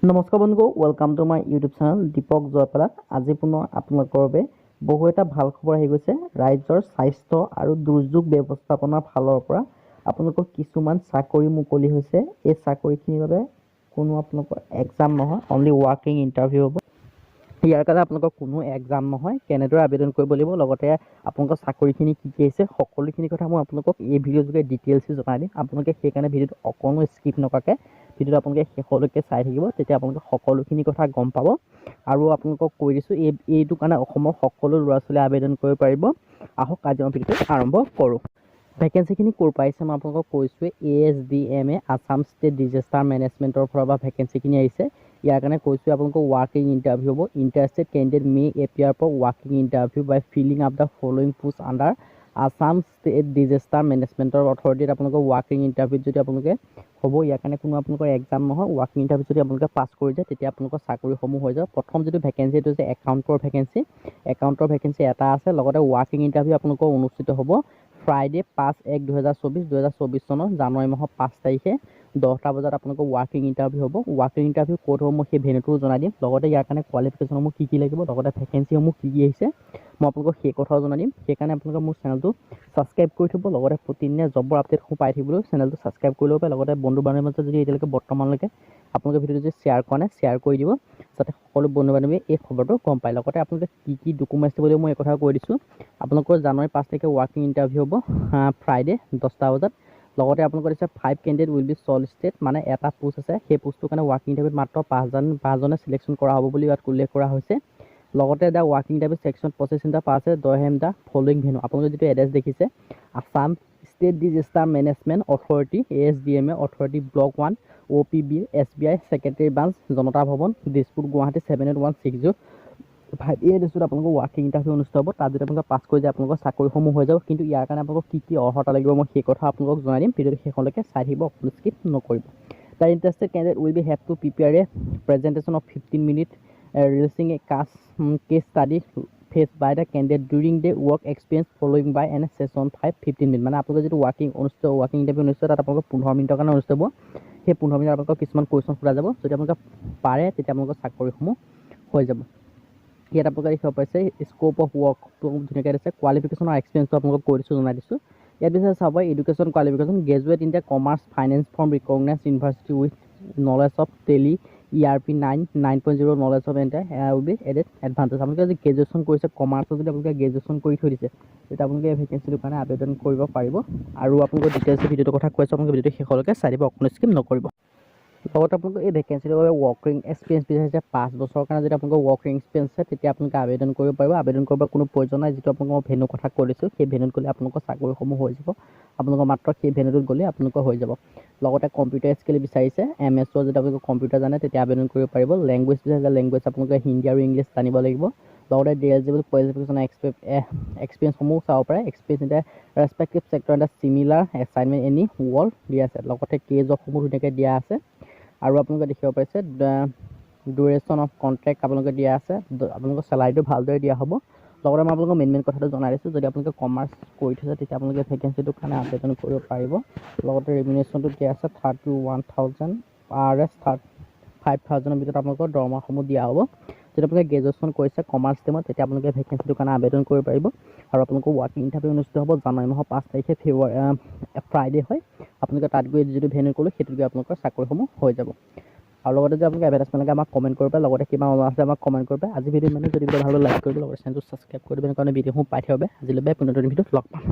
নমস্কাৰ বন্ধু, welcome to my YouTube channel Deepak Jaypala. আজি পুনৰ আপোনালোকৰ বাবে বহু এটা ভাল খবৰ আহি গৈছে। ৰাজ্যৰ স্বাস্থ্য আৰু দুৰ্যোগ ব্যৱস্থাপনাৰ ফালৰ পৰা আপোনালোকৰ কিছুমান চাকৰি মুকলি হৈছে। এই চাকৰিখিনিৰ বাবে কোনো আপোনালোকৰ এক্সাম নহয়, অনলি ৱাকিং ইণ্টাৰভিউ হ'ব। ইয়াৰ কাৰণে আপোনালোকৰ কোনো এক্সাম নহয়, কেনেদৰে আবেদন কৰিব লাগিব, লগতে আপোনালোকৰ চাকৰিখিনি কি কি আহিছে, সকলোখিনি কথা মই আপোনালোকক এই ভিডিঅ'ৰ যোগে ডিটেইলছ জনাই দিম। আপোনালোকে সেইকাৰণে ভিডিঅ'টো অকণো স্কিপ নকৰাকৈ ভিডিঅ'টো আপোনালোকে শেষলৈকে চাই থাকিব, তেতিয়া আপোনালোকে সকলোখিনি কথা গম পাব। আৰু আপোনালোকক কৈ দিছোঁ, এইটো কাৰণে অসমৰ সকলো ল'ৰা ছোৱালীয়ে আবেদন কৰিব পাৰিব। আহক আজি মই ভিডিঅ'টো আৰম্ভ কৰোঁ। ভেকেঞ্চিখিনি ক'ৰ পৰা আহিছে মই আপোনালোকক কৈছোঁৱে, ASDMA আছাম ষ্টেট ডিজাষ্টাৰ মেনেজমেণ্টৰ ফালৰ পৰা ভেকেঞ্চিখিনি আহিছে। ইয়াৰ কাৰণে কৈছোঁ আপোনালোকক ৱাকিং ইণ্টাৰভিউ হ'ব। Interested candidate may appear for ৱাকিং interview by filling up the following post under Assam state disaster মেনেজমেণ্টৰ অথৰিটিত আপোনালোকৰ ৱাকিং ইণ্টাৰভিউত যদি আপোনালোকে হ'ব। ইয়াৰ কাৰণে কোনো আপোনালোকৰ এক্সাম নহয়, ৱাকিং ইণ্টাৰভিউ যদি আপোনালোকে পাছ কৰি যায় তেতিয়া আপোনালোকৰ চাকৰিসমূহ হৈ যাব। প্ৰথম যিটো ভেকেঞ্চি এইটো হৈছে একাউণ্টৰ ভেকেঞ্চি এটা আছে। লগতে ৱাকিং ইণ্টাৰভিউ আপোনালোকৰ অনুষ্ঠিত হ'ব ফ্ৰাইডে 5/1/2024 চনৰ জানুৱাৰী মাহৰ 5 তাৰিখে 10টা বজাত আপোনালোকৰ ৱাকিং ইণ্টাৰভিউ হ'ব। ৱাকিং ইণ্টাৰভিউ ক'ত হ'ব মই সেই ভেন্যুটোও জনাই দিম। লগতে ইয়াৰ কাৰণে কোৱালিফিকেশ্যনসমূহ কি লাগিব, লগতে ভেকেঞ্চিসমূহ কি আহিছে মই আপোনালোকক সেই কথাও জনাই দিম। সেইকাৰণে আপোনালোকে মোৰ চেনেলটো ছাবস্ক্ৰাইব কৰি থ'ব। লগতে প্ৰতিদিনে জবৰ আপডেটসমূহ পাই থাকিবলৈ চেনেলটো ছাবস্ক্ৰাইব কৰি ল'ব পাৰে। লগতে বন্ধু বান্ধৱীৰ মাজত যদি এতিয়ালৈকে বৰ্তমানলৈকে আপোনালোকে ভিডিঅ'টো যদি শ্বেয়াৰ কৰা নাই, শ্বেয়াৰ কৰি দিব, যাতে সকলো বন্ধু বান্ধৱীয়ে এই খবৰটো গম পায়। লগতে আপোনালোকে কি ডকুমেণ্টছ দিব লাগিব মই এই কথা কৈ দিছোঁ। আপোনালোকৰ জানুৱাৰী 5 তাৰিখে ৱাকিং ইণ্টাৰভিউ হ'ব ফ্ৰাইডে 10টা বজাত। লগতে আপোনালোকৰ দিছে 5 কেণ্ডিডেট উইল বি শ্বৰ্টলিষ্টেড, মানে এটা পোষ্ট আছে, সেই পোষ্টটোৰ কাৰণে ৱাকিং ইণ্টাৰভিউত মাত্ৰ 5জনে চিলেকশ্যন কৰা হ'ব বুলি ইয়াত উল্লেখ কৰা হৈছে। লগতে দ্য ৱাকিং interview selection process in the পাছ দহেম দ্য ফলোয়িং ভেনু। আপোনালোকে যিটো এড্ৰেছ দেখিছে, Assam state disaster management authority ASDMA authority block 1 OPB SBI secretary branch Janata Bhawan Dispur Guwahati 78160 এই এড্ৰেছটোত আপোনালোকৰ ৱাকিং ইণ্টাৰভিউ অনুষ্ঠিত হ'ব। তাত যদি আপোনালোকে পাছ কৰি যায় আপোনালোকৰ চাকৰিসমূহ হৈ যাব। কিন্তু ইয়াৰ কাৰণে আপোনালোকক কি অৰ্হতা লাগিব মই সেই কথা আপোনালোকক জনাই দিম। ভিডিঅ'টো শেষলৈকে চাই থাকিব, আপোনালোকে স্কিপ নকৰিব। The interested candidate will be have to prepare a presentation of 15 minute releasing a case study faced by the candidate during the work experience following by an session 15 minute. মানে আপোনালোকে যিটো ৱাকিং ইণ্টাৰভিউ অনুষ্ঠিত তাত আপোনালোকৰ 15 মিনিটৰ কাৰণে অনুষ্ঠিত হ'ব। সেই 15 মিনিট আপোনালোকক কিছুমান কুৱেশ্যন সোধা যাব। যদি আপোনালোকে পাৰে তেতিয়া আপোনালোকৰ চাকৰিসমূহ হৈ যাব। ইয়াত আপোনালোকে দেখিব পাইছে স্ক'প অফ ৱৰ্কটো ধুনীয়াকৈ দিছে। কোৱালিফিকেশ্যন আৰু এক্সপিৰিয়েঞ্চটো আপোনালোকক কৈ দিছোঁ, জনাই দিছোঁ। ইয়াত বিচাৰে চাব education qualification graduate in the commerce finance from recognise university with knowledge of Tally ERP 9.0 knowledge of will be added advantage. আপোনালোকে যদি গ্ৰেজুৱেশ্যন কৰিছে কমাৰ্চত, যদি আপোনালোকে গ্ৰেজুৱেশ্যন কৰি থৈ দিছে তেতিয়া আপোনালোকে এই ভেকেঞ্চিটোৰ কাৰণে আবেদন কৰিব পাৰিব। আৰু আপোনালোকৰ ডিটেইলছ ভিডিঅ'টোৰ কথা কৈছোঁ, আপোনালোকে ভিডিঅ'টো শেষলৈকে চাই দিব, অকণো স্কিপ নকৰিব। লগতে আপোনালোকে এই ভেকেঞ্চিটোৰ বাবে ৱৰ্কিং এক্সপিৰিয়েঞ্চ বিচাৰিছে 5 বছৰৰ কাৰণে। যদি আপোনালোকৰ ৱৰ্কিং এক্সপিৰিয়েঞ্চ আছে তেতিয়া আপোনালোকে আবেদন কৰিব পাৰিব। আবেদন কৰিব কোনো প্ৰয়োজন নাই। যিটো আপোনালোকৰ ভেন্যুৰ কথা কৈ দিছোঁ, সেই ভেন্যুত গ'লে আপোনালোকৰ চাকৰিসমূহ হৈ যাব। আপোনালোকৰ মাত্ৰ সেই ভেন্যুটোত গ'লে আপোনালোকৰ হৈ যাব। লগতে কম্পিউটাৰ স্কিল বিচাৰিছে MS যদি আপোনালোকে কম্পিউটাৰ জানে তেতিয়া আবেদন কৰিব পাৰিব। লেংগুৱেজ বিচাৰিছে, লেংগুৱেজ আপোনালোকে হিন্দী আৰু ইংলিছ জানিব লাগিব। লগতে এলিজিবল কোৱালিফিকেশ্যন এক্সপিৰিয়েঞ্চসমূহ চাব পাৰে। Experience in the respective sector in the similar assignment any world দিয়া আছে। লগতে কেজসমূহ ধুনীয়াকৈ দিয়া আছে। আৰু আপোনালোকে দেখিব পাইছে ডিউৰেশ্যন অফ কণ্ট্ৰেক্ট আপোনালোকে দিয়া আছে। আপোনালোকৰ চেলাৰীটো ভালদৰে দিয়া হ'ব। লগতে মই আপোনালোকক মেইন কথাটো জনাই দিছোঁ, যদি আপোনালোকে কমাৰ্চ কৰি থৈছে তেতিয়া আপোনালোকে ভেকেঞ্চিটোৰ কাৰণে আবেদন কৰিব পাৰিব। লগতে ৰেমিনেশ্যনটো দিয়া আছে 31,000 RS 5,000ৰ ভিতৰত আপোনালোকৰ দৰমহাসমূহ দিয়া হ'ব। যদি আপোনালোকে গ্ৰেজুৱেশ্যন কৰিছে কমাৰ্চ ষ্ট্ৰীমত তেতিয়া আপোনালোকে ভেকেঞ্চিটোৰ কাৰণে আবেদন কৰিব পাৰিব। আৰু আপোনালোকৰ ৱাকিং ইণ্টাৰভিউ অনুষ্ঠিত হ'ব জানুৱাৰী মাহৰ 5 তাৰিখে ফ্ৰাইডে হয়। আপোনালোকে তাত গৈ যিটো ভেন্যু ক'লোঁ সেইটোত গৈ আপোনালোকৰ চাকৰিসমূহ হৈ যাব। আৰু লগতে যদি আপোনালোকে এডভাৰটাইজমেণ্ট লাগে আমাক কমেণ্ট কৰিব পাৰে। লগতে কিবা অনুৰোধ আছে আমাক কমেণ্ট কৰিব পাৰে। আজি ভিডিঅ' মানে যদি ভিডিঅ' ভাল লাইক কৰিব, লগতে চেনেলটো ছাবস্ক্ৰাইব কৰি দিব, কাৰণে ভিডিঅ'সমূহ পাই থাকিব। আজিলৈ পুনৰ নতুন ভিডিঅ'ত লগ পাম।